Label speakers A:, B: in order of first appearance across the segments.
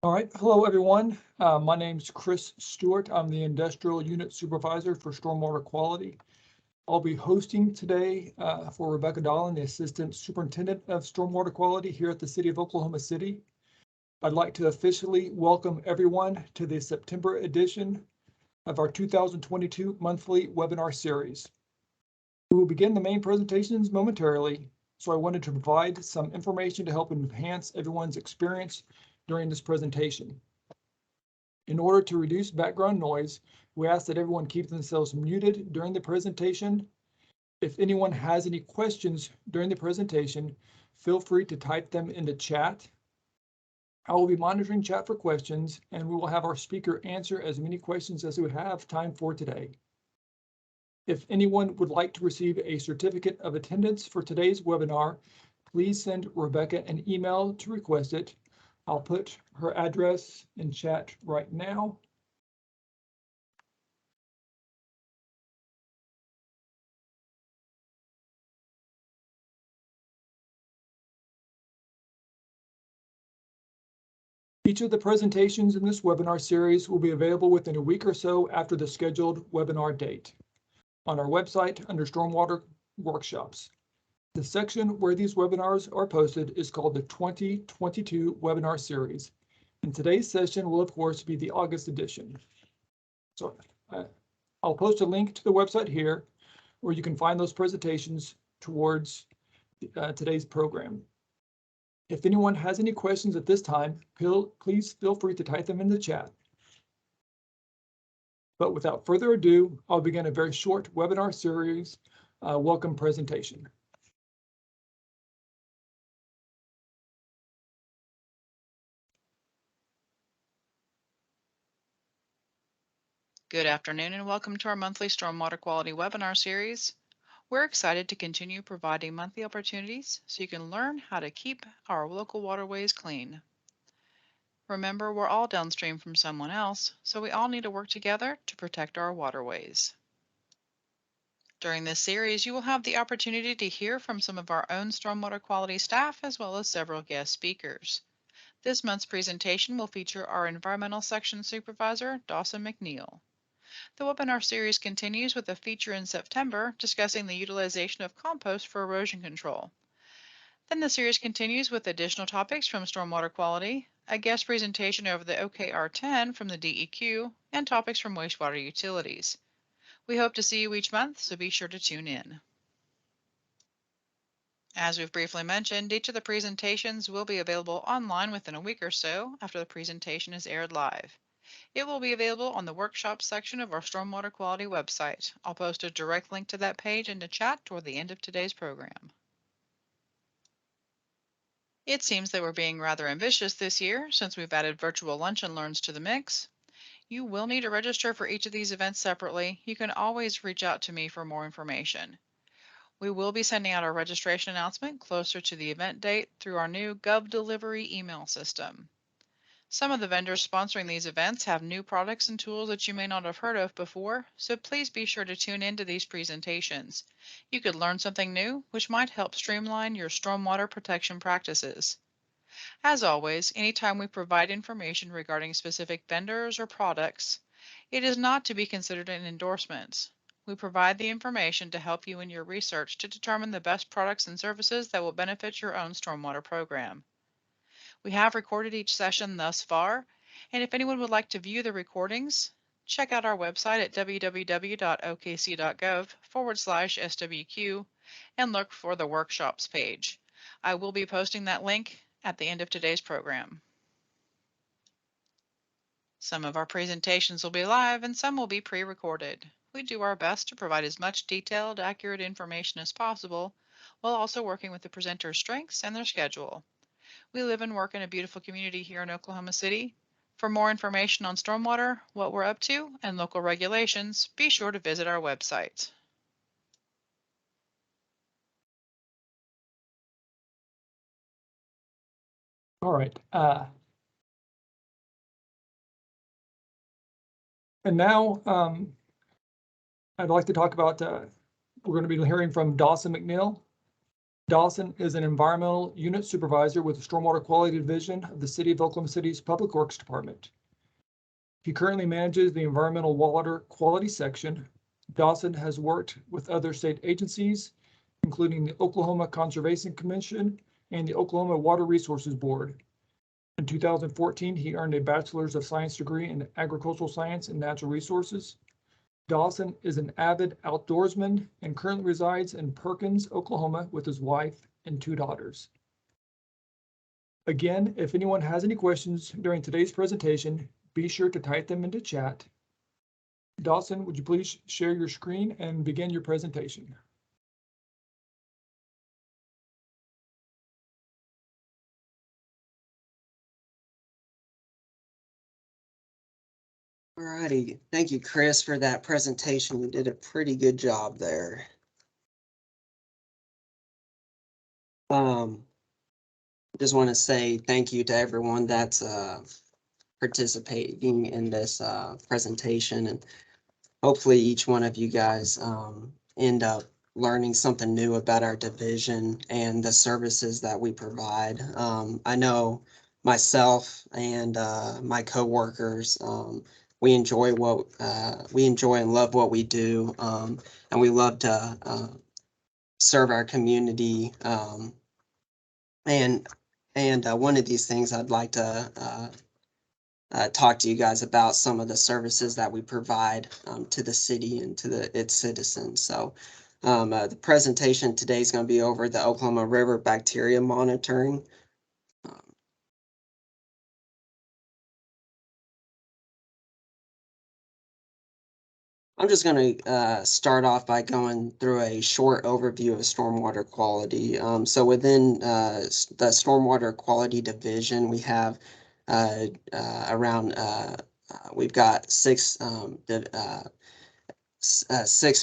A: All right, hello everyone. My name's Chris Stewart. I'm the Industrial Unit Supervisor for Stormwater Quality. I'll be hosting today for Rebecca Dolan, the Assistant Superintendent of Stormwater Quality here at the City of Oklahoma City. I'd like to officially welcome everyone to the September edition of our 2022 monthly webinar series. We will begin the main presentations momentarily, so I wanted to provide some information to help enhance everyone's experience during this presentation. In order to reduce background noise, we ask that everyone keep themselves muted during the presentation. If anyone has any questions during the presentation, feel free to type them in the chat. I will be monitoring chat for questions, and we will have our speaker answer as many questions as we have time for today. If anyone would like to receive a certificate of attendance for today's webinar, please send Rebecca an email to request it. I'll put her address in chat right now. Each of the presentations in this webinar series will be available within a week or so after the scheduled webinar date on our website under Stormwater Workshops. The section where these webinars are posted is called the 2022 webinar series. And today's session will, of course, be the August edition. So I'll post a link to the website here where you can find those presentations towards today's program. If anyone has any questions at this time, please feel free to type them in the chat. But without further ado, I'll begin a very short webinar series welcome presentation.
B: Good afternoon and welcome to our monthly Stormwater Quality webinar series. We're excited to continue providing monthly opportunities so you can learn how to keep our local waterways clean. Remember, we're all downstream from someone else, so we all need to work together to protect our waterways. During this series, you will have the opportunity to hear from some of our own stormwater quality staff as well as several guest speakers. This month's presentation will feature our Environmental Section Supervisor, Does Mpn. The webinar series continues with a feature in September discussing the utilization of compost for erosion control. Then the series continues with additional topics from stormwater quality, a guest presentation over the OKR10 from the DEQ, and topics from wastewater utilities. We hope to see you each month, so be sure to tune in. As we've briefly mentioned, each of the presentations will be available online within a week or so after the presentation is aired live. It will be available on the workshop section of our Stormwater Quality website. I'll post a direct link to that page in the chat toward the end of today's program. It seems that we're being rather ambitious this year since we've added virtual lunch and learns to the mix. You will need to register for each of these events separately. You can always reach out to me for more information. We will be sending out our registration announcement closer to the event date through our new GovDelivery email system. Some of the vendors sponsoring these events have new products and tools that you may not have heard of before, so please be sure to tune into these presentations. You could learn something new, which might help streamline your stormwater protection practices. As always, anytime we provide information regarding specific vendors or products, it is not to be considered an endorsement. We provide the information to help you in your research to determine the best products and services that will benefit your own stormwater program. We have recorded each session thus far, and if anyone would like to view the recordings, check out our website at www.okc.gov/SWQ and look for the workshops page. I will be posting that link at the end of today's program. Some of our presentations will be live and some will be pre-recorded. We do our best to provide as much detailed, accurate information as possible while also working with the presenter's strengths and their schedule. We live and work in a beautiful community here in Oklahoma City. For more information on stormwater, what we're up to, and local regulations, be sure to visit our website.
A: All right. And now I'd like to talk about, we're going to be hearing from Does Mpn. Dawson is an environmental unit supervisor with the Stormwater Quality Division of the City of Oklahoma City's Public Works Department. He currently manages the Environmental Water Quality Section. Dawson has worked with other state agencies, including the Oklahoma Conservation Commission and the Oklahoma Water Resources Board. In 2014, he earned a Bachelor's of Science degree in Agricultural Science and Natural Resources. Dawson is an avid outdoorsman and currently resides in Perkins, Oklahoma with his wife and 2 daughters. Again, if anyone has any questions during today's presentation, be sure to type them into chat. Dawson, would you please share your screen and begin your presentation?
C: Alrighty, thank you, Chris, for that presentation. You did a pretty good job there. Just want to say thank you to everyone that's participating in this presentation, and hopefully each one of you guys end up learning something new about our division and the services that we provide. I know myself and my coworkers, we enjoy and love what we do, and we love to serve our community. And one of these things I'd like to talk to you guys about some of the services that we provide to the city and to its citizens. So the presentation today is going to be over the Oklahoma River bacteria monitoring. I'm just going to start off by going through a short overview of stormwater quality. So within the Stormwater Quality Division, we have we've got six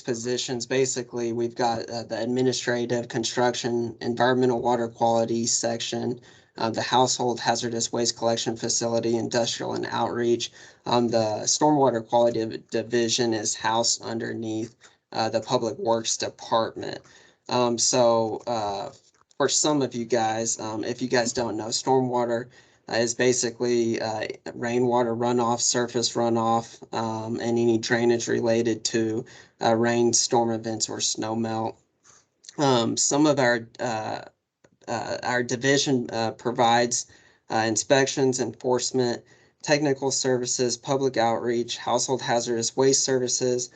C: positions. Basically, we've got the administrative, construction, environmental water quality section, the household hazardous waste collection facility, industrial and outreach. The stormwater quality division is housed underneath the public works department. For some of you guys, if you guys don't know, stormwater is basically rainwater runoff, surface runoff, and any drainage related to rain, storm events, or snow melt. Some of our division provides inspections, enforcement, technical services, public outreach, household hazardous waste services,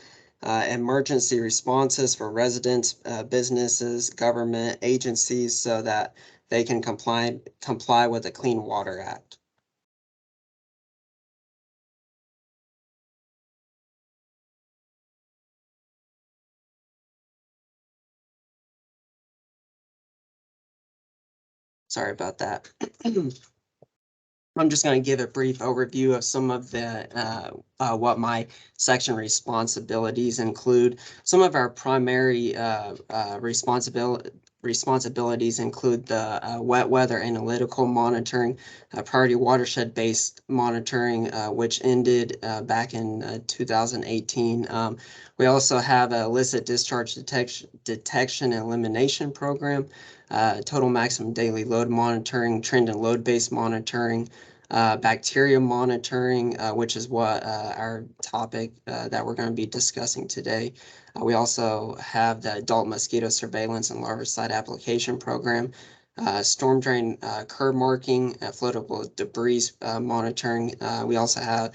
C: emergency responses for residents, businesses, government agencies, so that they can comply with the Clean Water Act. Sorry about that. I'm just going to give a brief overview of some of the what my section responsibilities include. Some of our primary responsibilities include the wet weather analytical monitoring, priority watershed-based monitoring, which ended back in 2018. We also have a illicit discharge detection and elimination program, total maximum daily load monitoring, trend and load-based monitoring, bacteria monitoring, which is what our topic that we're going to be discussing today. We also have the adult mosquito surveillance and larvicide application program, storm drain curb marking, floatable debris monitoring. We also have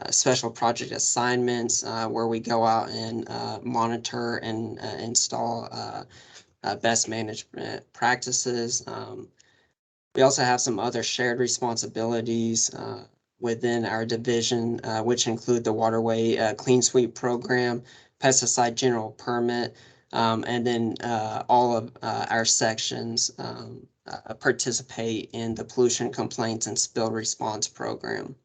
C: special project assignments where we go out and monitor and install best management practices. We also have some other shared responsibilities within our division, which include the Waterway Clean Sweep Program, Pesticide General Permit, and then all of our sections participate in the Pollution Complaints and Spill Response Program.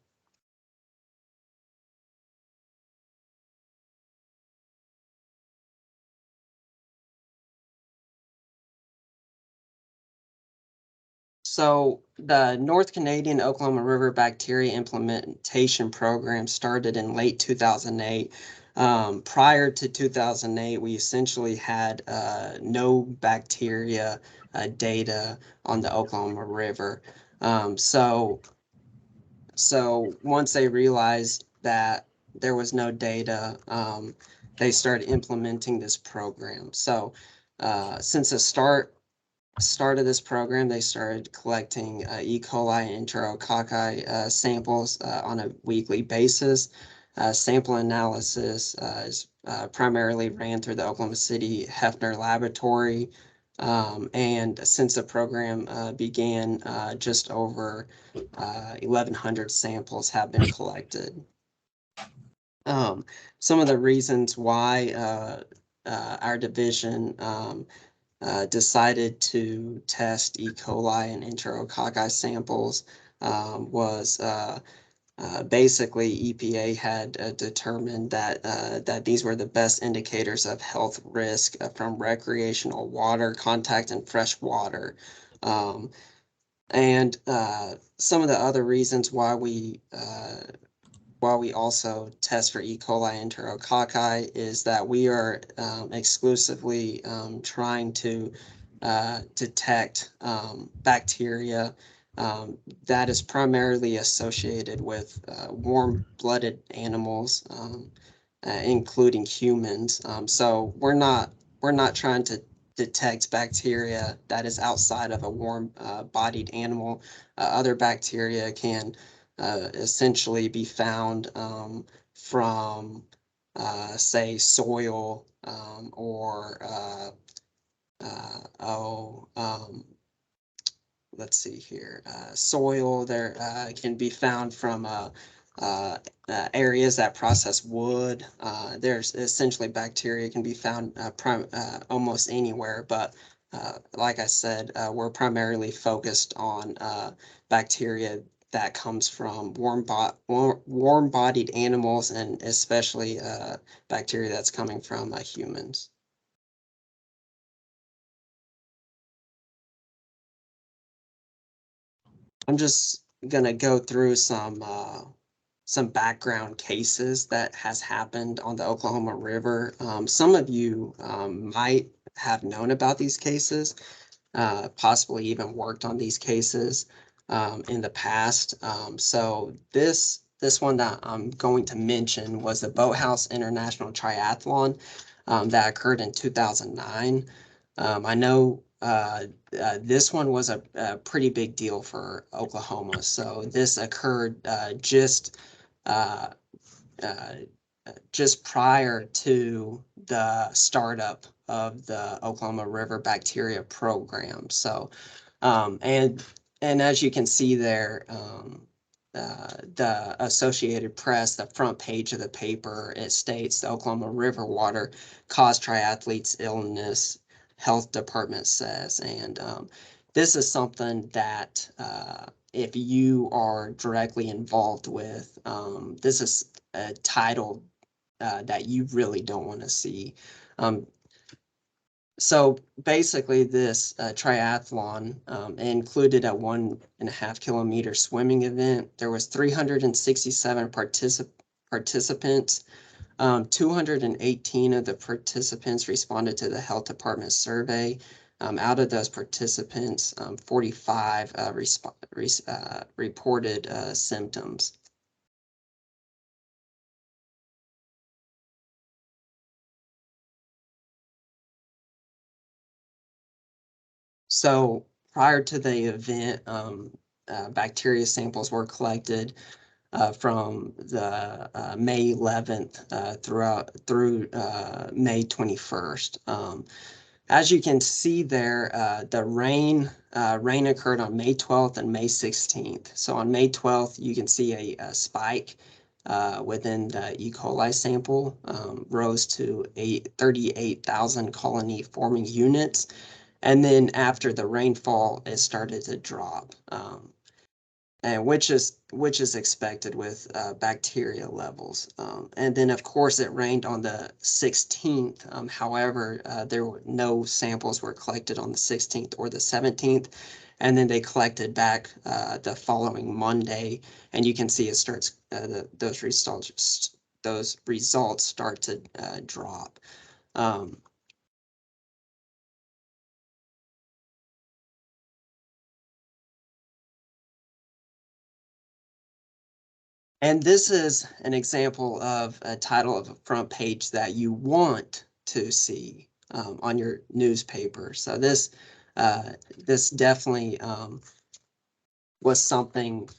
C: So the North Canadian Oklahoma River Bacteria Implementation Program started in late 2008. Prior to 2008, we essentially had no bacteria data on the Oklahoma River. So once they realized that there was no data, they started implementing this program. So since the start of this program, they started collecting E. coli and enterococci samples on a weekly basis. Sample analysis is primarily ran through the Oklahoma City Hefner Laboratory. And since the program began, just over 1,100 samples have been collected. Some of the reasons why our division decided to test E. coli and enterococci samples was basically EPA had determined that these were the best indicators of health risk from recreational water contact and fresh water. And some of the other reasons why we also test for E. coli and enterococci is that we are exclusively trying to detect bacteria that is primarily associated with warm-blooded animals, including humans. So we're not trying to detect bacteria that is outside of a warm-bodied animal. Other bacteria can essentially be found from, say, soil or let's see here, soil. There can be found from areas that process wood. There's essentially bacteria can be found almost anywhere, but like I said, we're primarily focused on bacteria that comes from warm-bodied animals, and especially bacteria that's coming from humans. I'm just gonna go through some background cases that has happened on the Oklahoma River. Some of you might have known about these cases, possibly even worked on these cases in the past. So this one that I'm going to mention was the Boathouse International Triathlon that occurred in 2009. I know this one was a pretty big deal for Oklahoma. So this occurred just prior to the startup of the Oklahoma River Bacteria Program. So, and as you can see there, the Associated Press, the front page of the paper, it states the Oklahoma River water caused triathletes illness, health department says. And this is something that if you are directly involved with, this is a title that you really don't want to see. So basically this triathlon included a 1.5 kilometer swimming event. There was 367 participants. 218 of the participants responded to the health department survey. Out of those participants, 45 reported symptoms. So prior to the event, bacteria samples were collected from the May 11th through May 21st. As you can see there, the rain occurred on May 12th and May 16th. So on May 12th, you can see a spike within the E. coli sample, rose to 38,000 colony forming units. And then after the rainfall, it started to drop, and which is expected with bacteria levels. And then, of course, it rained on the 16th. However, there were no samples were collected on the 16th or the 17th. And then they collected back the following Monday. And you can see it starts, those results those results start to drop. And this is an example of a title of a front page that you want to see on your newspaper. So this definitely was something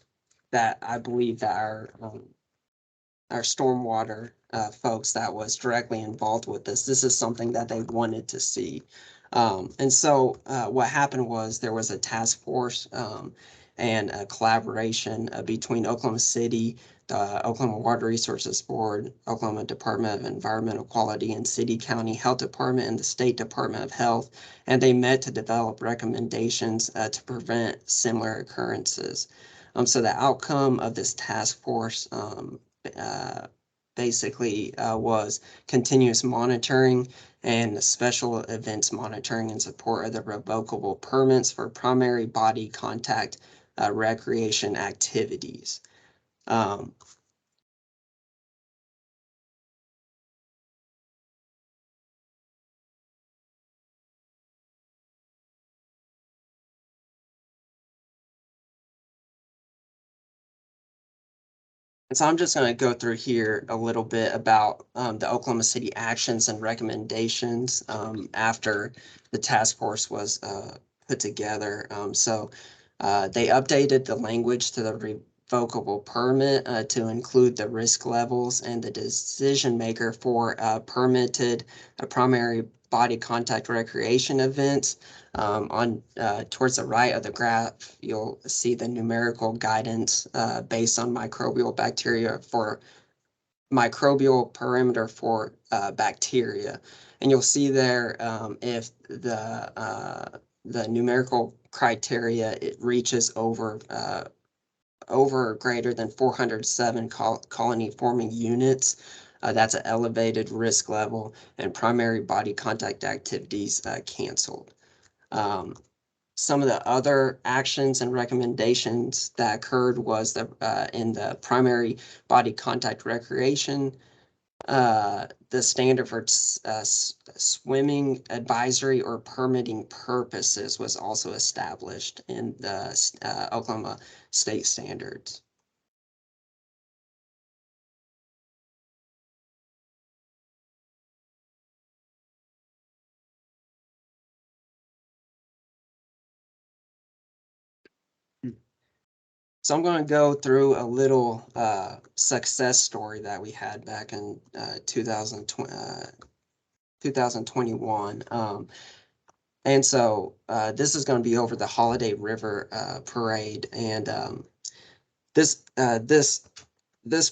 C: that I believe that our stormwater folks that was directly involved with this is something that they wanted to see. And so what happened was there was a task force and a collaboration between Oklahoma City, the Oklahoma Water Resources Board, Oklahoma Department of Environmental Quality, and City County Health Department and the State Department of Health. And they met to develop recommendations to prevent similar occurrences. So the outcome of this task force basically was continuous monitoring and special events monitoring in support of the revocable permits for primary body contact recreation activities. And so I'm just going to go through here a little bit about the Oklahoma City actions and recommendations after the task force was put together. So they updated the language to the revocable permit to include the risk levels and the decision maker for permitted primary body contact recreation events. Towards the right of the graph, you'll see the numerical guidance based on microbial perimeter for bacteria. And you'll see there if the numerical criteria, it reaches over or greater than 407 colony forming units. That's an elevated risk level, and primary body contact activities canceled. Some of the other actions and recommendations that occurred was in the primary body contact recreation, the standard for swimming advisory or permitting purposes was also established in the Oklahoma state standards. So I'm going to go through a little success story that we had back in 2021. And so this is going to be over the Holiday River Parade. And this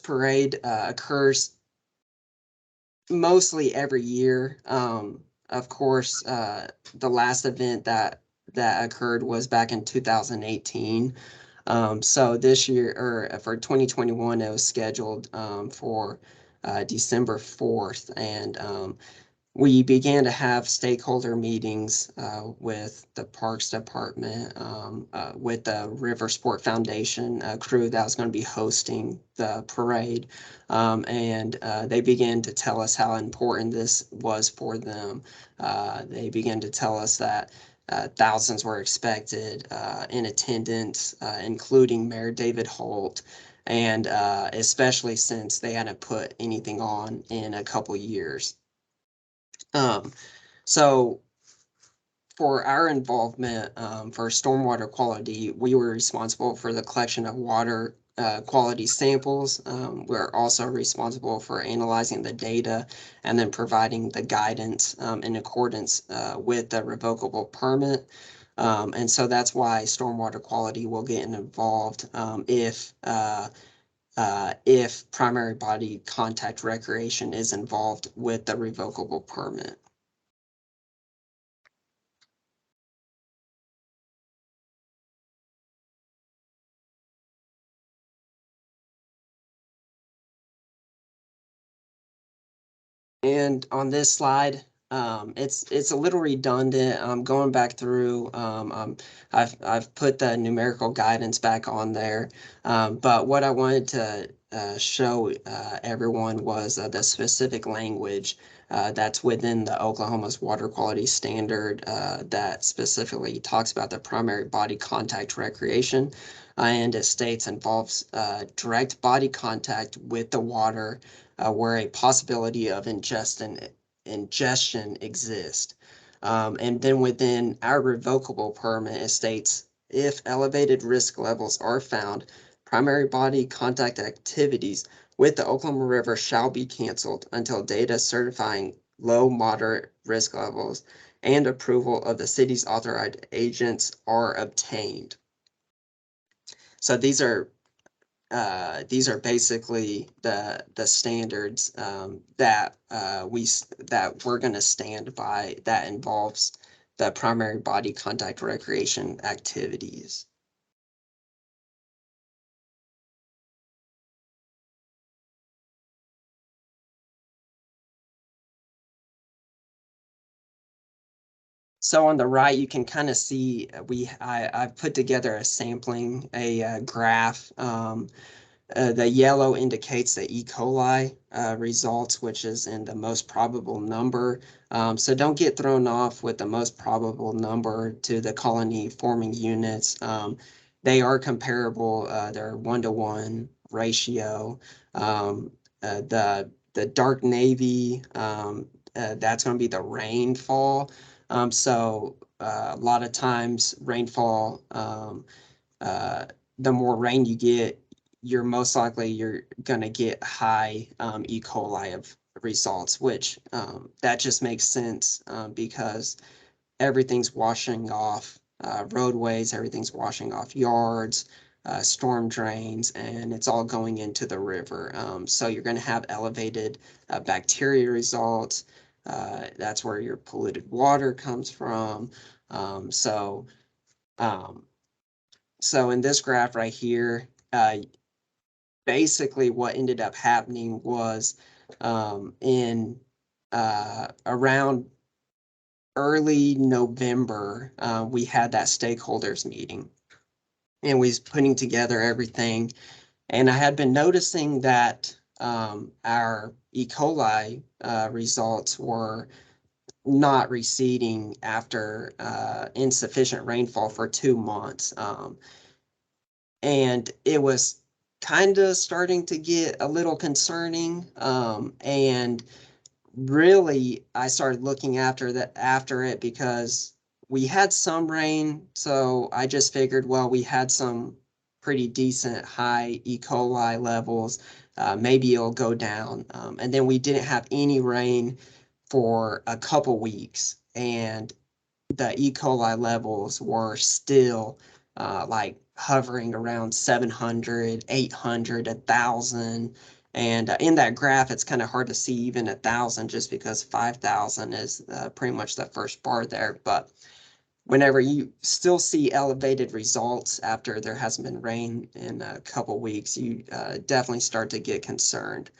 C: parade occurs mostly every year. Of course, the last event that occurred was back in 2018. So this year, or for 2021, it was scheduled for December 4th, and we began to have stakeholder meetings with the Parks Department, with the River Sport Foundation crew that was going to be hosting the parade, and they began to tell us how important this was for them. They began to tell us that thousands were expected in attendance, including Mayor David Holt, and especially since they hadn't put anything on in a couple years. So for our involvement for stormwater quality, we were responsible for the collection of water quality samples. We're also responsible for analyzing the data and then providing the guidance in accordance with the revocable permit. And so that's why stormwater quality will get involved if primary body contact recreation is involved with the revocable permit. And on this slide, it's a little redundant. I'm going back through. I've put the numerical guidance back on there, but what I wanted to show everyone was the specific language that's within the Oklahoma's water quality standard that specifically talks about the primary body contact recreation. And it states involves direct body contact with the water where a possibility of ingestion exists. And then within our revocable permit, it states if elevated risk levels are found, primary body contact activities with the Oklahoma River shall be canceled until data certifying low, moderate risk levels and approval of the city's authorized agents are obtained. So these are basically the standards that we're going to stand by that involves the primary body contact recreation activities. So on the right, you can kind of see I've put together a sampling, a graph. The yellow indicates the E. coli results, which is in the most probable number. So don't get thrown off with the most probable number to the colony forming units. They are comparable. They're 1-to-1 ratio. The dark navy, that's going to be the rainfall. So a lot of times rainfall, the more rain you get, you're most likely you're going to get high E. coli of results, which that just makes sense because everything's washing off roadways, everything's washing off yards, storm drains, and it's all going into the river. So you're going to have elevated bacteria results. That's where your polluted water comes from. So in this graph right here, basically what ended up happening was in around early November, we had that stakeholders meeting and we was putting together everything. And I had been noticing that our E. coli results were not receding after insufficient rainfall for 2 months. And it was kind of starting to get a little concerning. And really, I started looking after it because we had some rain. So I just figured, well, we had some pretty decent high E. coli levels. Maybe it'll go down. And then we didn't have any rain for a couple weeks, and the E. coli levels were still like hovering around 700, 800, 1,000. And in that graph, it's kind of hard to see even 1,000 just because 5,000 is pretty much the first bar there. But whenever you still see elevated results after there hasn't been rain in a couple weeks, you definitely start to get concerned.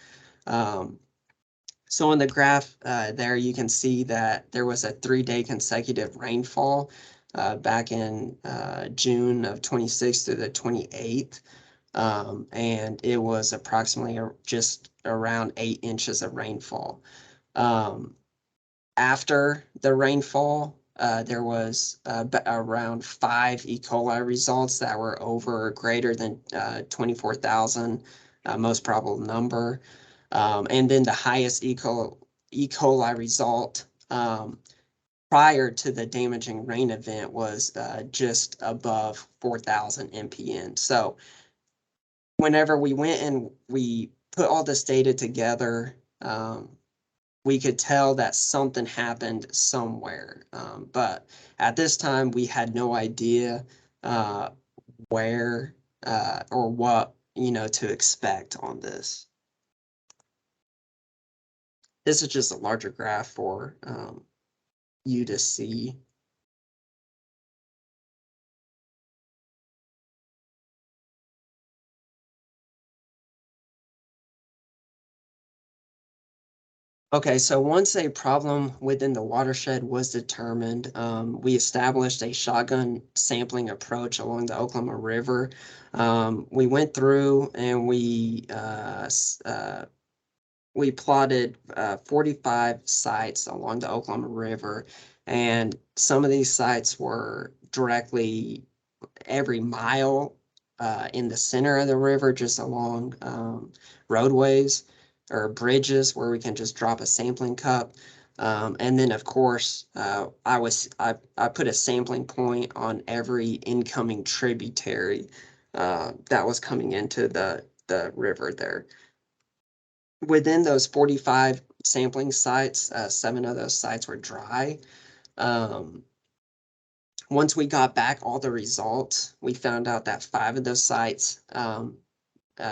C: So in the graph there, you can see that there was a 3-day consecutive rainfall back in June of 26th through the 28th. And it was approximately just around 8 inches of rainfall. After the rainfall, there was around 5 E. coli results that were over or greater than 24,000, most probable number. And then the highest E. coli result prior to the damaging rain event was just above 4,000 mpn. So whenever we went and we put all this data together, we could tell that something happened somewhere. But at this time, we had no idea where or what, to expect on this. This is just a larger graph for you to see. Okay, so once a problem within the watershed was determined, we established a shotgun sampling approach along the Oklahoma River. We went through and we plotted 45 sites along the Oklahoma River, and some of these sites were directly every mile in the center of the river, just along roadways or bridges where we can just drop a sampling cup. And then, of course, I put a sampling point on every incoming tributary that was coming into the river there. Within those 45 sampling sites, 7 of those sites were dry. Once we got back all the results, we found out that 5 of those sites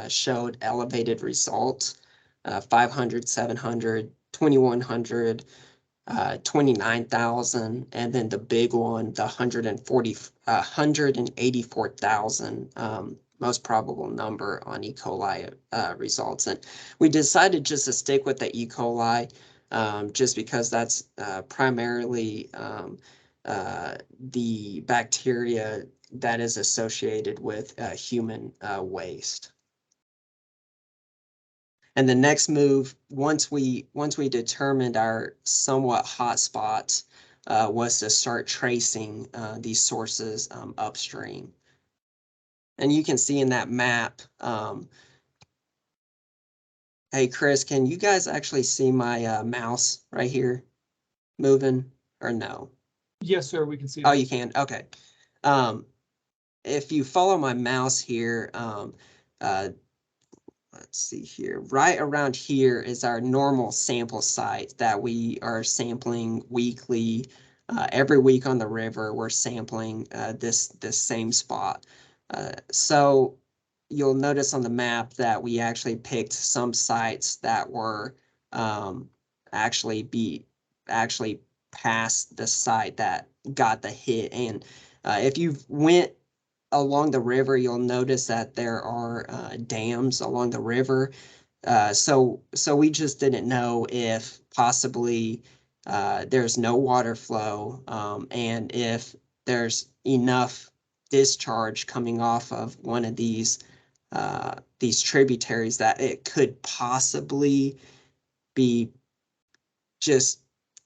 C: showed elevated results, 500, 700, 2100, 29,000, and then the big one, the 184,000 most probable number on E. coli results. And we decided just to stick with the E. coli just because that's primarily the bacteria that is associated with human waste. And the next move, once we determined our somewhat hot spots, was to start tracing these sources upstream. And you can see in that map, hey, Chris, can you guys actually see my mouse right here moving or no?
A: Yes, sir, we can see
C: Oh,
A: that.
C: you can? Okay. If you follow my mouse here, let's see here, right around here is our normal sample site that we are sampling weekly. Every week on the river, we're sampling this same spot. So you'll notice on the map that we actually picked some sites that were actually past the site that got the hit. And if you went along the river, you'll notice that there are dams along the river. So we just didn't know if possibly there's no water flow, and if there's enough discharge coming off of one of these tributaries that it could possibly be just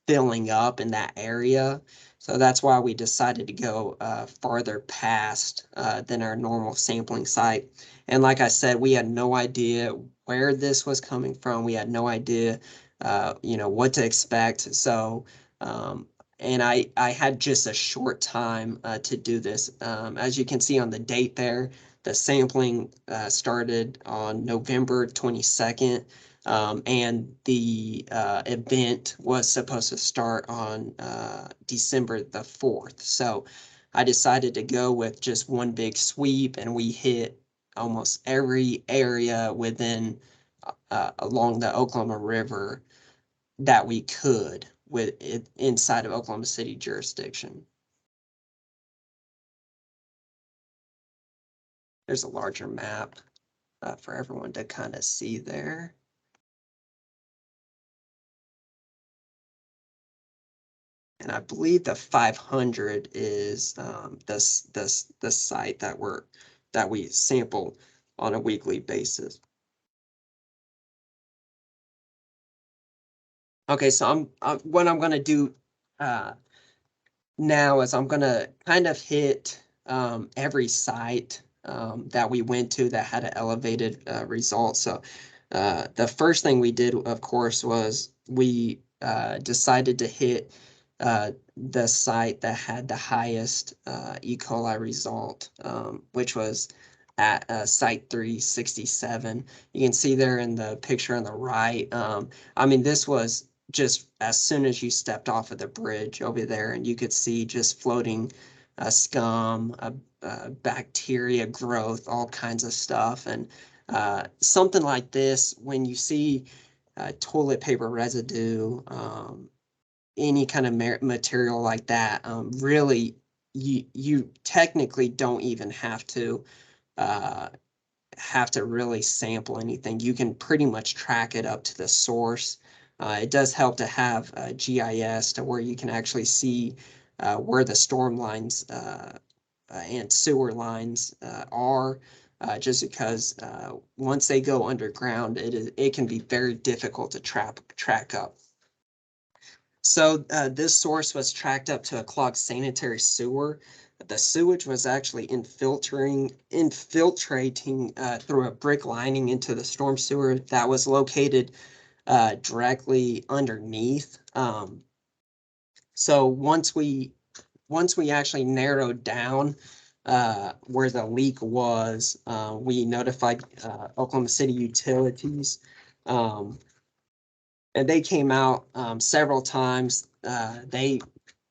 C: filling up in that area. So that's why we decided to go farther past than our normal sampling site. And like I said, we had no idea where this was coming from. We had no idea, what to expect. So, and I had just a short time to do this. As you can see on the date there, the sampling started on November 22nd. And the event was supposed to start on December the 4th. So I decided to go with just one big sweep, and we hit almost every area within along the Oklahoma River that we could with it inside of Oklahoma City jurisdiction. There's a larger map for everyone to kind of see there. And I believe the 500 is the site that we sample on a weekly basis. Okay, so what I'm going to do now is I'm going to kind of hit every site that we went to that had an elevated result. So the first thing we did, of course, was we decided to hit the site that had the highest E. coli result, which was at site 367. You can see there in the picture on the right. I mean, this was just as soon as you stepped off of the bridge over there, and you could see just floating scum, bacteria growth, all kinds of stuff. And something like this, when you see toilet paper residue, any kind of material like that, really, you technically don't even have to really sample anything. You can pretty much track it up to the source It does help to have GIS to where you can actually see where the storm lines and sewer lines are, just because once they go underground, it can be very difficult to track up. So this source was tracked up to a clogged sanitary sewer. The sewage was actually infiltrating through a brick lining into the storm sewer that was located directly underneath. So once we actually narrowed down where the leak was, we notified Oklahoma City Utilities, and they came out several times.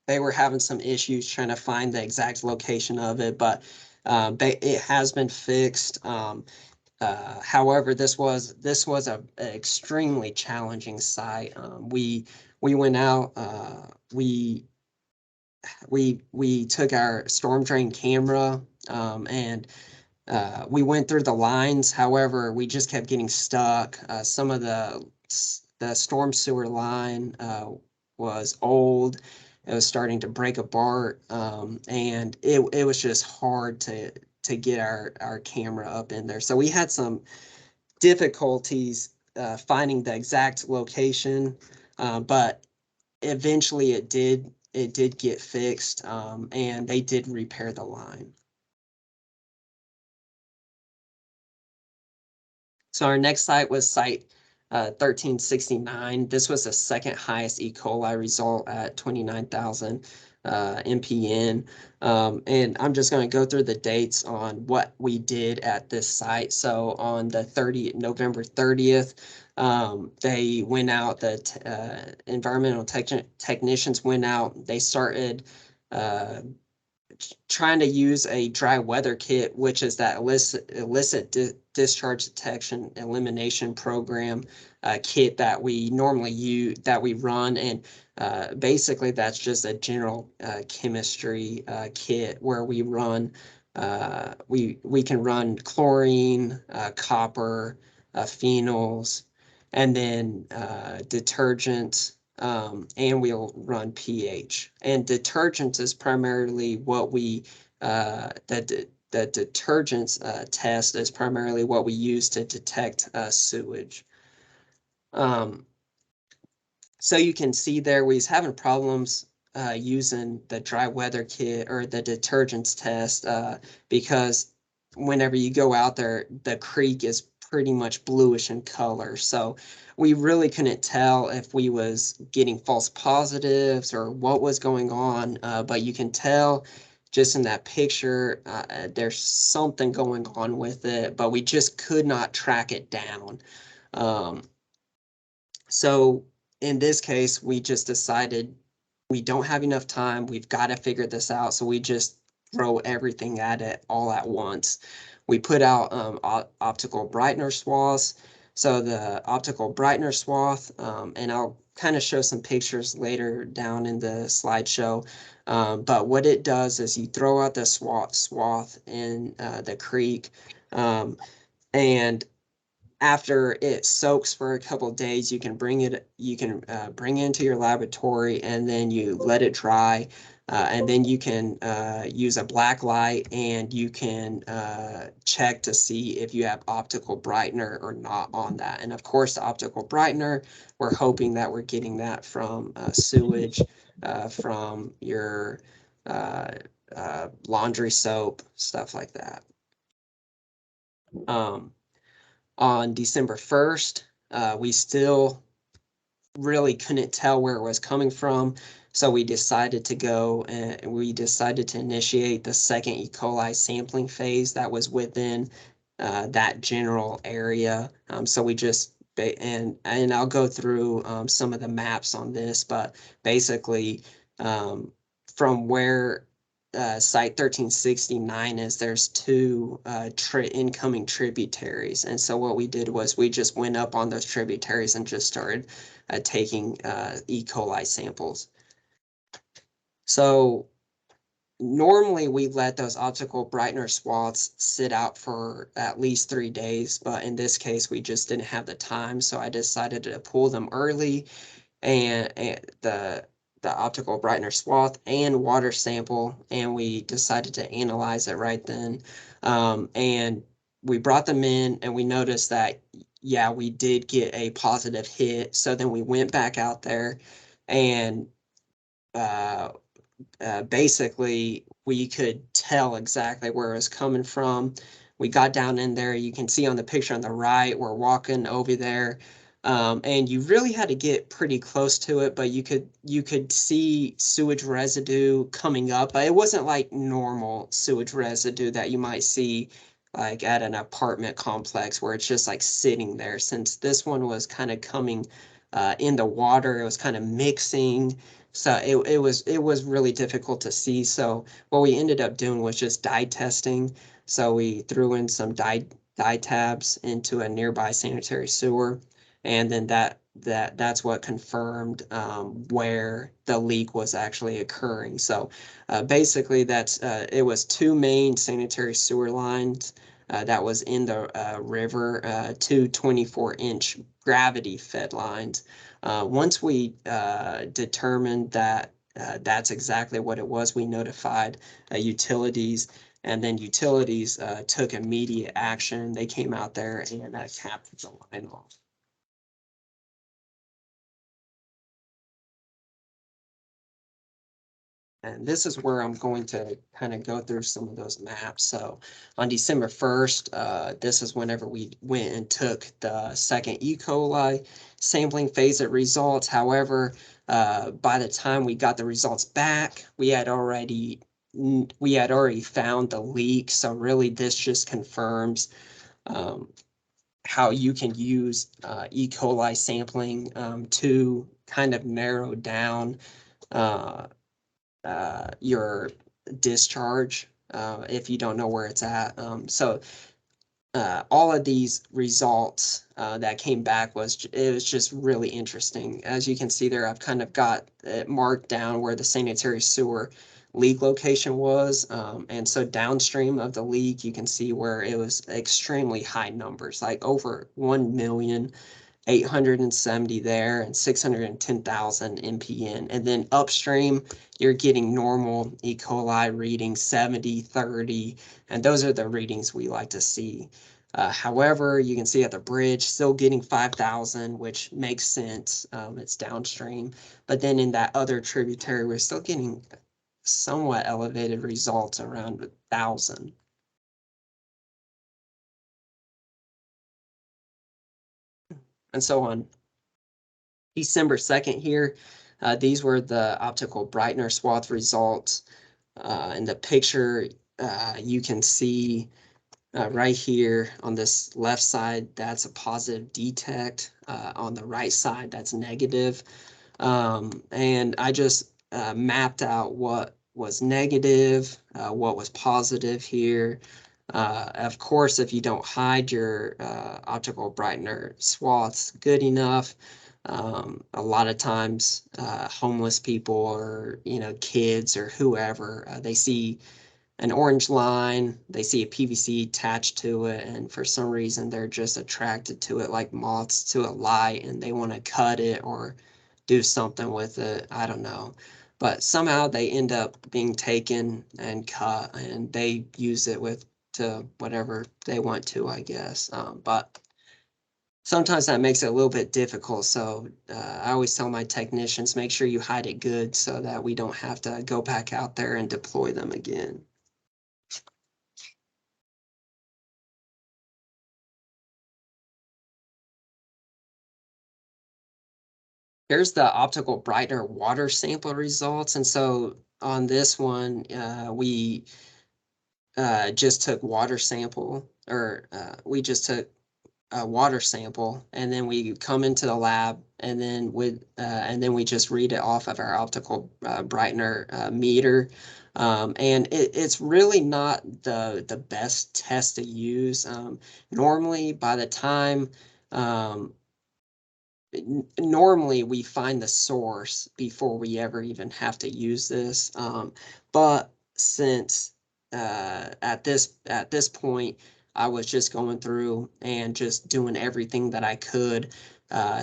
C: They were having some issues trying to find the exact location of it, but it has been fixed. However, this was a extremely challenging site. We went out. We took our storm drain camera and we went through the lines. However, we just kept getting stuck. Some of the storm sewer line was old. It was starting to break apart, and it was just hard to get our camera up in there. So we had some difficulties finding the exact location, but eventually it did get fixed, and they did repair the line. So our next site was site 1369. This was the second highest E. coli result at 29,000 MPN. And I'm just going to go through the dates on what we did at this site. So on the November 30th, they went out, the environmental technicians went out. They started trying to use a dry weather kit, which is that illicit discharge detection elimination program kit that we normally use, that we run. And basically that's just a general chemistry kit where we run, we can run chlorine, copper, phenols, and then detergents. And we'll run pH. And detergents is primarily what we, the detergents test is primarily what we use to detect sewage. So you can see there we was having problems using the dry weather kit or the detergents test because whenever you go out there, the creek is pretty much bluish in color. So we really couldn't tell if we was getting false positives or what was going on, but you can tell just in that picture, there's something going on with it, but we just could not track it down. So in this case, we just decided we don't have enough time. We've got to figure this out. So we just throw everything at it all at once. We put out optical brightener swaths. So the optical brightener swath, and I'll kind of show some pictures later down in the slideshow. But what it does is you throw out the swath in the creek, and after it soaks for a couple of days, you can bring it into your laboratory, and then you let it dry, and then you can use a black light, and you can check to see if you have optical brightener or not on that. And of course, the optical brightener, we're hoping that we're getting that from sewage, from your laundry soap, stuff like that. On December 1st, we still really couldn't tell where it was coming from. So we decided to go and we decided to initiate the second E. coli sampling phase that was within that general area. So we just, and I'll go through some of the maps on this, but basically from where site 1369 is, there's two incoming tributaries. And so what we did was we just went up on those tributaries and just started taking E. coli samples. So normally we let those optical brightener swaths sit out for at least 3 days, but in this case, we just didn't have the time. So I decided to pull them early, and the optical brightener swath and water sample, and we decided to analyze it right then. And we brought them in and we noticed that, yeah, we did get a positive hit. So then we went back out there and basically we could tell exactly where it was coming from. We got down in there. You can see on the picture on the right, we're walking over there. And you really had to get pretty close to it, but you could see sewage residue coming up. But it wasn't like normal sewage residue that you might see like at an apartment complex where it's just like sitting there. Since this one was kind of coming in the water, it was kind of mixing. So it was really difficult to see. So what we ended up doing was just dye testing. So we threw in some dye tabs into a nearby sanitary sewer, and then that's what confirmed where the leak was actually occurring. So basically, it was 2 main sanitary sewer lines that was in the river, 2 24-inch gravity fed lines. Once we determined that that's exactly what it was, we notified utilities, and then utilities took immediate action. They came out there and capped the line off. And this is where I'm going to kind of go through some of those maps. So on December 1st, this is whenever we went and took the second E. coli sampling phase of results. However, by the time we got the results back, we had already found the leak. So really this just confirms how you can use E. coli sampling to kind of narrow down your discharge if you don't know where it's at. So all of these results that came back it was just really interesting. As you can see there, I've kind of got it marked down where the sanitary sewer leak location was. And so downstream of the leak, you can see where it was extremely high numbers, like over 1,870 there and 610,000 MPN. And then upstream, you're getting normal E. coli readings 70, 30, and those are the readings we like to see. However, you can see at the bridge, still getting 5,000, which makes sense. It's downstream. But then in that other tributary, we're still getting somewhat elevated results around 1,000. And so on December 2nd here, these were the optical brightener swath results. In the picture, you can see right here on this left side, that's a positive detect. On the right side, that's negative. And I just mapped out what was negative, what was positive here. Of course, if you don't hide your optical brightener swaths good enough, a lot of times homeless people or kids or whoever, they see an orange line, they see a PVC attached to it, and for some reason they're just attracted to it like moths to a light, and they want to cut it or do something with it. I don't know. But somehow they end up being taken and cut, and they use it to whatever they want to, I guess. But sometimes that makes it a little bit difficult. So I always tell my technicians, make sure you hide it good so that we don't have to go back out there and deploy them again. Here's the optical brightener water sample results. And so on this one, we just took water sample, or we just took a water sample, and then we come into the lab, and then we just read it off of our optical brightener meter. And it's really not the best test to use. Normally, by the time normally we find the source before we ever even have to use this. But since at this point, I was just going through and just doing everything that I could.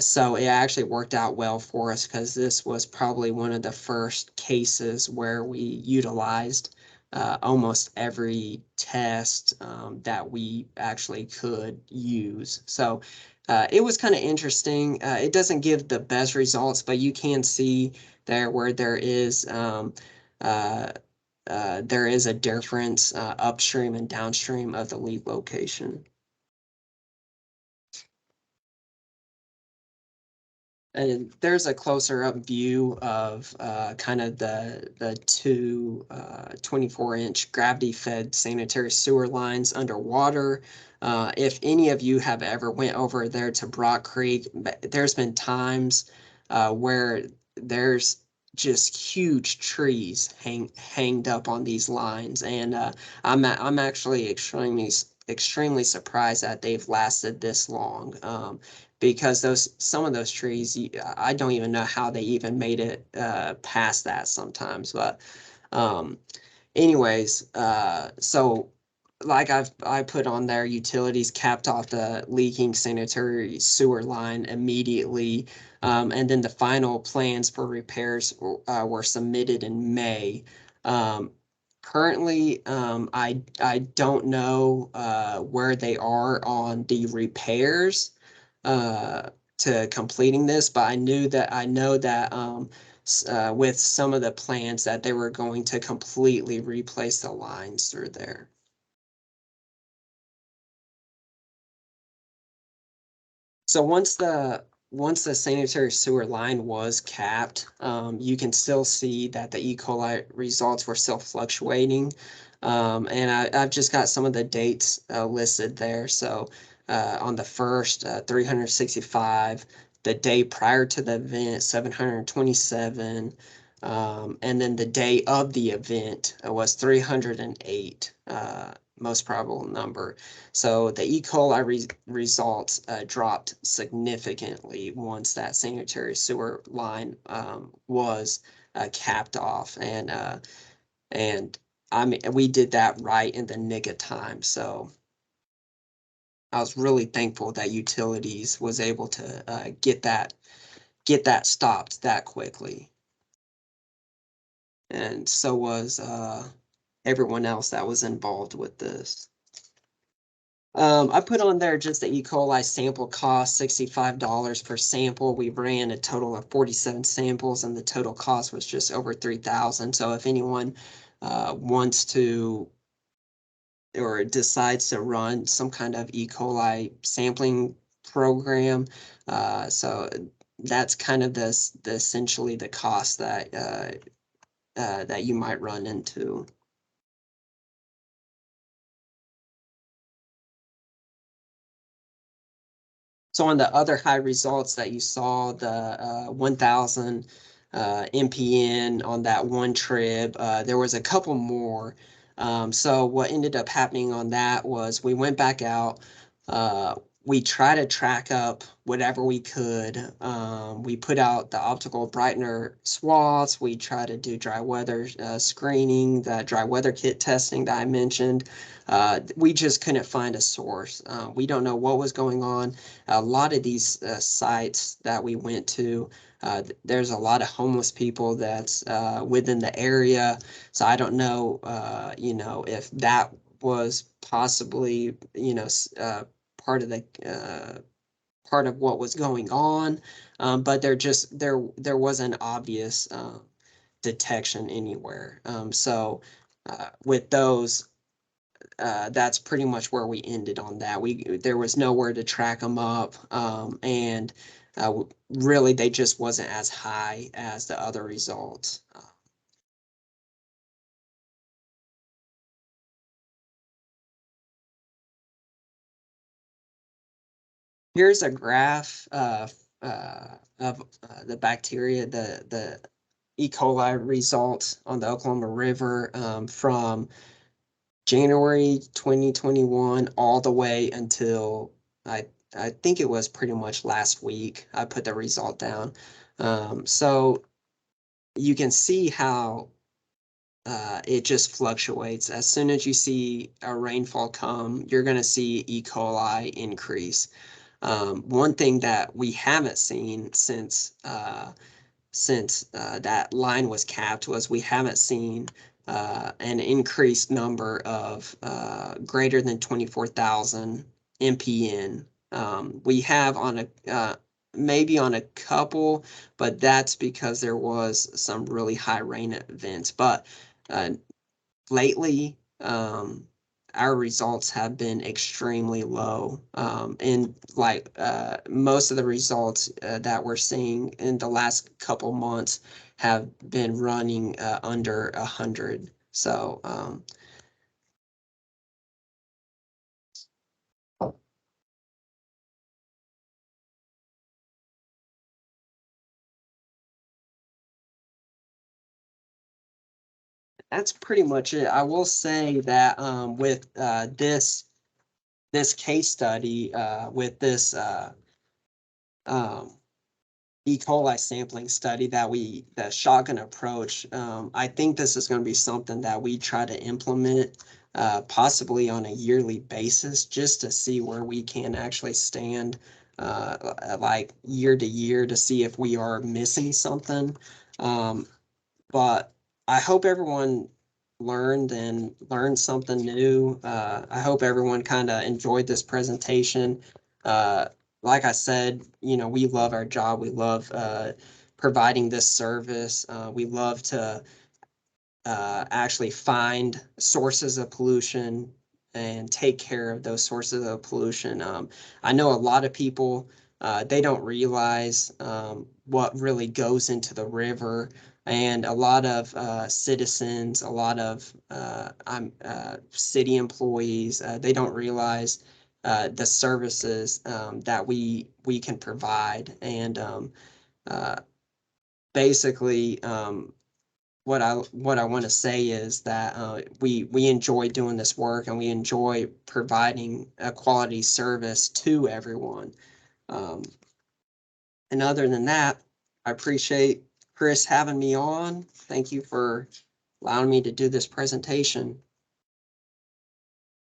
C: So it actually worked out well for us because this was probably one of the first cases where we utilized almost every test that we actually could use. So it was kind of interesting. It doesn't give the best results, but you can see there where there is a difference upstream and downstream of the leak location. And there's a closer up view of kind of the two 24-inch gravity fed sanitary sewer lines underwater. If any of you have ever went over there to Brock Creek, there's been times where there's just huge trees hanged up on these lines, and I'm actually extremely surprised that they've lasted this long. Because some of those trees, I don't even know how they even made it past that sometimes. But anyways, so like I put on there, utilities capped off the leaking sanitary sewer line immediately, and then the final plans for repairs were submitted in May. Currently, I don't know where they are on the repairs to completing this, but I know that with some of the plans that they were going to completely replace the lines through there. So once the sanitary sewer line was capped, you can still see that the E. coli results were still fluctuating. And I've just got some of the dates listed there. So on the first, 365, the day prior to the event, 727, and then the day of the event was 308, most probable number. So the E. coli results dropped significantly once that sanitary sewer line was capped off, and I mean we did that right in the nick of time. So I was really thankful that utilities was able to get that stopped that quickly, and so was everyone else that was involved with this. I put on there just the E. coli sample cost, $65 per sample. We ran a total of 47 samples, and the total cost was just over $3,000. So if anyone wants to or decides to run some kind of E. coli sampling program, so that's kind of the essentially the cost that you might run into. So on the other high results that you saw, the 1000 MPN on that one trip, there was a couple more. So what ended up happening on that was we went back out. We tried to track up whatever we could. We put out the optical brightener swaths. We tried to do dry weather screening, the dry weather kit testing that I mentioned. We just couldn't find a source. We don't know what was going on. A lot of these sites that we went to, there's a lot of homeless people that's within the area. So I don't know, if that was possibly, part of what was going on, but there wasn't obvious detection anywhere. So with those, that's pretty much where we ended on that. There was nowhere to track them up, and really they just wasn't as high as the other results. Here's a graph of the bacteria, the E. coli results on the Oklahoma River from January 2021 all the way until I think it was pretty much last week. I put the result down. So you can see how it just fluctuates. As soon as you see a rainfall come, you're going to see E. coli increase. One thing that we haven't seen since that line was capped was we haven't seen an increased number of greater than 24,000 MPN. We have on a maybe on a couple, but that's because there was some really high rain events. But lately, our results have been extremely low. And like most of the results that we're seeing in the last couple months have been running under 100. So that's pretty much it. I will say that with this case study, with this E. coli sampling study that shotgun approach, I think this is going to be something that we try to implement possibly on a yearly basis just to see where we can actually stand like year to year to see if we are missing something. But I hope everyone learned something new. I hope everyone kind of enjoyed this presentation. Like I said, we love our job. We love providing this service. We love to actually find sources of pollution and take care of those sources of pollution. I know a lot of people, they don't realize what really goes into the river. And a lot of citizens, a lot of city employees, they don't realize the services that we can provide. And basically, what I want to say is that we enjoy doing this work and we enjoy providing a quality service to everyone. And other than that, I appreciate Chris having me on. Thank you for allowing me to do this presentation.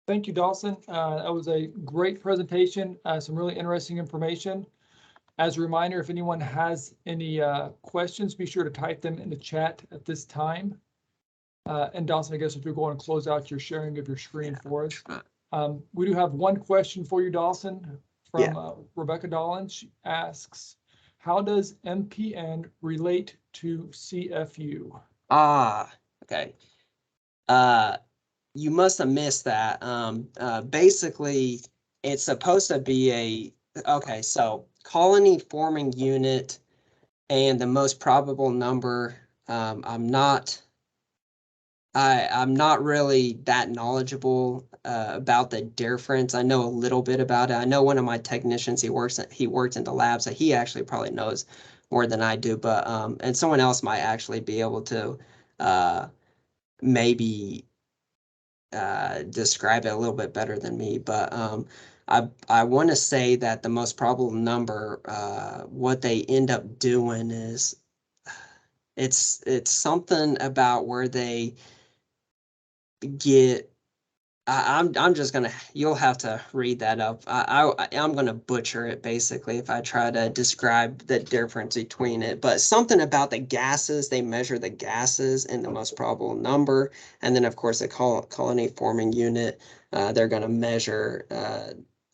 A: Thank you, Dawson. That was a great presentation, some really interesting information. As a reminder, if anyone has any questions, be sure to type them in the chat at this time. And Dawson, I guess if you're going to close out your sharing of your screen for us. We do have one question for you, Dawson, from Rebecca Dolan. She asks, how does MPN relate to CFU?
C: Okay. You must have missed that. Basically, it's supposed to be okay, so colony forming unit and the most probable number. I'm not really that knowledgeable about the difference. I know a little bit about it. I know one of my technicians, he worked in the lab, so he actually probably knows more than I do. But and someone else might actually be able to maybe describe it a little bit better than me. But I want to say that the most probable number, what they end up doing is it's something about where they get. I'm just gonna. You'll have to read that up. I'm gonna butcher it basically if I try to describe the difference between it. But something about the gases. They measure the gases in the most probable number, and then of course the colony forming unit. They're gonna measure,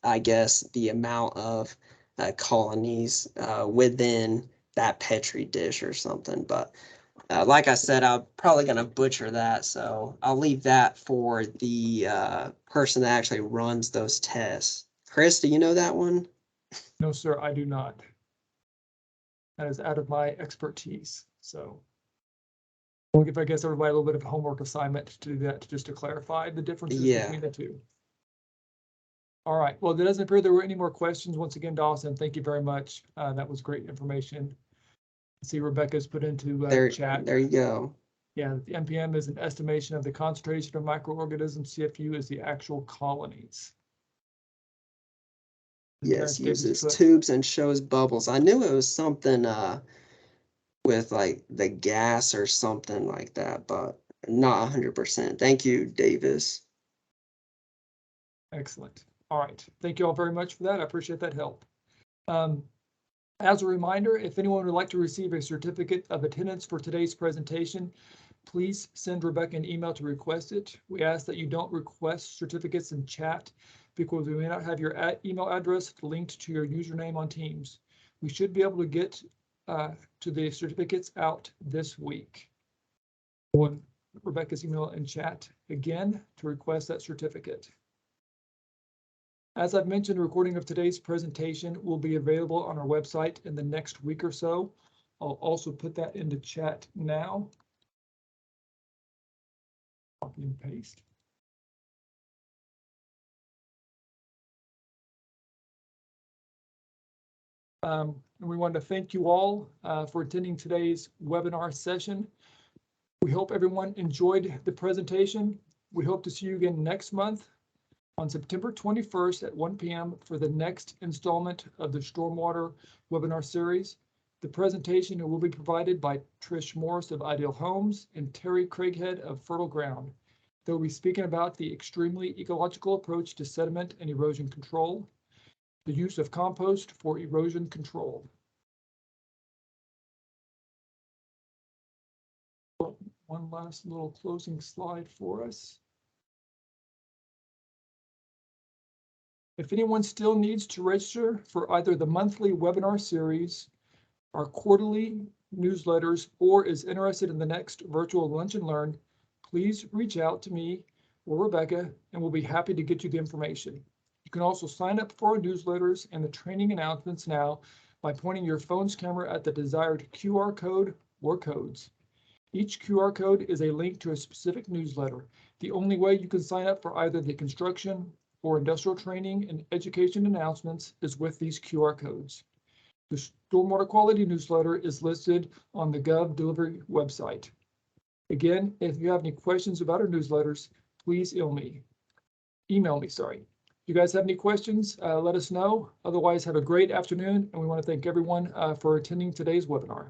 C: I guess, the amount of colonies within that Petri dish or something. But like I said, I'm probably going to butcher that, so I'll leave that for the person that actually runs those tests. Chris, do you know that one?
A: No, sir, I do not. That is out of my expertise. So we'll give, I guess, everybody a little bit of a homework assignment to do that, just to clarify the differences between the two. All right. Well, it doesn't appear there were any more questions. Once again, Dawson, thank you very much. That was great information. See, Rebecca's put into chat.
C: There you go.
A: Yeah, the MPM is an estimation of the concentration of microorganisms. CFU is the actual colonies.
C: Yes, uses tubes and shows bubbles. I knew it was something with like the gas or something like that, but not 100%. Thank you, Davis.
A: Excellent. All right. Thank you all very much for that. I appreciate that help. As a reminder, if anyone would like to receive a certificate of attendance for today's presentation, please send Rebecca an email to request it. We ask that you don't request certificates in chat because we may not have your email address linked to your username on Teams. We should be able to get to the certificates out this week. On Rebecca's email in chat again to request that certificate. As I've mentioned, a recording of today's presentation will be available on our website in the next week or so. I'll also put that into chat now. Copy and paste. And we want to thank you all for attending today's webinar session. We hope everyone enjoyed the presentation. We hope to see you again next month on September 21st at 1 p.m. for the next installment of the Stormwater webinar series. The presentation will be provided by Trish Morris of Ideal Homes and Terry Craighead of Fertile Ground. They'll be speaking about the extremely ecological approach to sediment and erosion control, the use of compost for erosion control. One last little closing slide for us. If anyone still needs to register for either the monthly webinar series, our quarterly newsletters, or is interested in the next virtual Lunch and Learn, please reach out to me or Rebecca, and we'll be happy to get you the information. You can also sign up for our newsletters and the training announcements now by pointing your phone's camera at the desired QR code or codes. Each QR code is a link to a specific newsletter. The only way you can sign up for either the construction or industrial training and education announcements is with these QR codes. The Stormwater Quality newsletter is listed on the Gov Delivery website. Again, if you have any questions about our newsletters, please email me. If you guys have any questions, let us know. Otherwise, have a great afternoon, and we want to thank everyone for attending today's webinar.